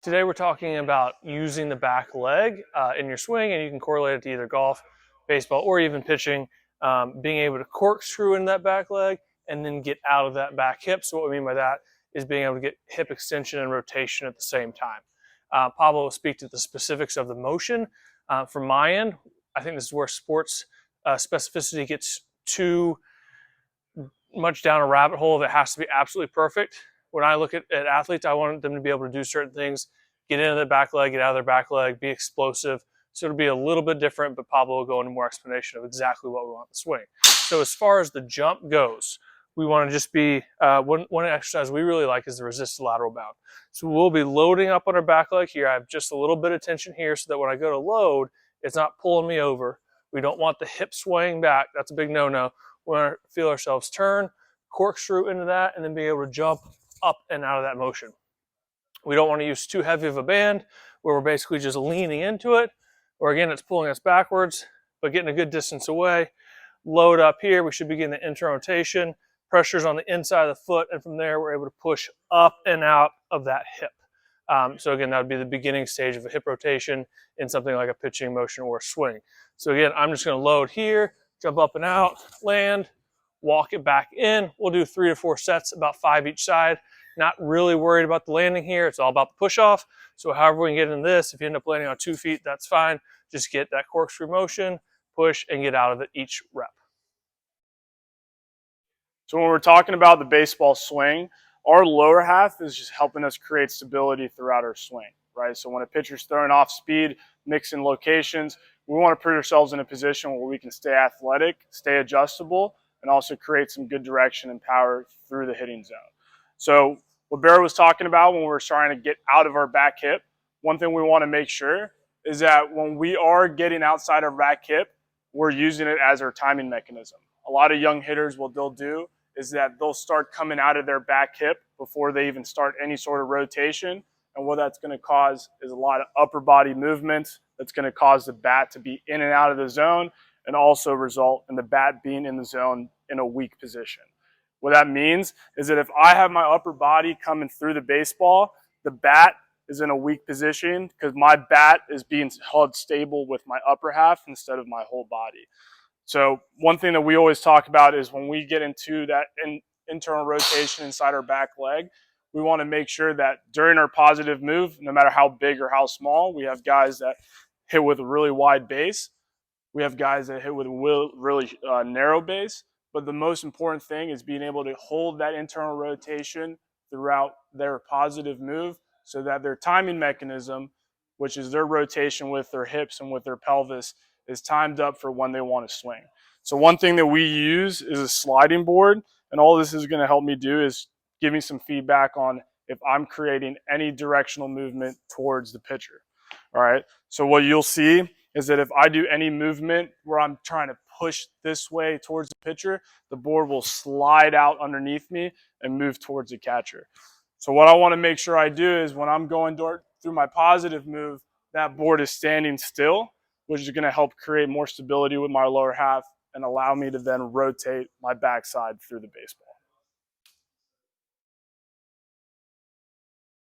Today we're talking about using the back leg in your swing, and you can correlate it to either golf, baseball, or even pitching. Being able to corkscrew in that back leg and then get out of that back hip. So what we mean by that is being able to get hip extension and rotation at the same time. Pablo will speak to the specifics of the motion. From my end, I think this is where sports specificity gets too much down a rabbit hole that has to be absolutely perfect. When I look at athletes, I want them to be able to do certain things, get into their back leg, get out of their back leg, be explosive. So it'll be a little bit different, but Pablo will go into more explanation of exactly what we want in the swing. So as far as the jump goes, we want to just be, one exercise we really like is the resisted lateral bound. So we'll be loading up on our back leg here. I have just a little bit of tension here so that when I go to load, it's not pulling me over. We don't want the hip swaying back. That's a big no-no. We want to feel ourselves turn, corkscrew into that, and then be able to jump up and out of that motion. We don't want to use too heavy of a band where we're basically just leaning into it, or again, it's pulling us backwards, but getting a good distance away. Load up here, we should be getting the internal rotation, pressures on the inside of the foot, and from there, we're able to push up and out of that hip. So again, that would be the beginning stage of a hip rotation in something like a pitching motion or a swing. So again, I'm just going to load here, jump up and out, land, walk it back in. We'll do 3 to 4 sets, about 5 each side. Not really worried about the landing here. It's all about the push off. So however we can get in this, if you end up landing on 2 feet, that's fine. Just get that corkscrew motion, push, and get out of it each rep. So when we're talking about the baseball swing, our lower half is just helping us create stability throughout our swing, right? So when a pitcher's throwing off speed, mixing locations, we want to put ourselves in a position where we can stay athletic, stay adjustable, and also create some good direction and power through the hitting zone. So what Barrett was talking about when we were trying to get out of our back hip, one thing we want to make sure is that when we are getting outside our back hip, we're using it as our timing mechanism. A lot of young hitters, what they'll do is that they'll start coming out of their back hip before they even start any sort of rotation. And what that's going to cause is a lot of upper body movement that's going to cause the bat to be in and out of the zone and also result in the bat being in the zone in a weak position. What that means is that if I have my upper body coming through the baseball, the bat is in a weak position because my bat is being held stable with my upper half instead of my whole body. So one thing that we always talk about is when we get into that internal rotation inside our back leg, we want to make sure that during our positive move, no matter how big or how small, we have guys that hit with a really wide base. We have guys that hit with a really narrow base. But the most important thing is being able to hold that internal rotation throughout their positive move so that their timing mechanism, which is their rotation with their hips and with their pelvis, is timed up for when they want to swing. So one thing that we use is a sliding board, and all this is going to help me do is give me some feedback on if I'm creating any directional movement towards the pitcher. All right, so what you'll see is that if I do any movement where I'm trying to push this way towards the pitcher, the board will slide out underneath me and move towards the catcher. So what I want to make sure I do is when I'm going through my positive move, that board is standing still, which is going to help create more stability with my lower half and allow me to then rotate my backside through the baseball.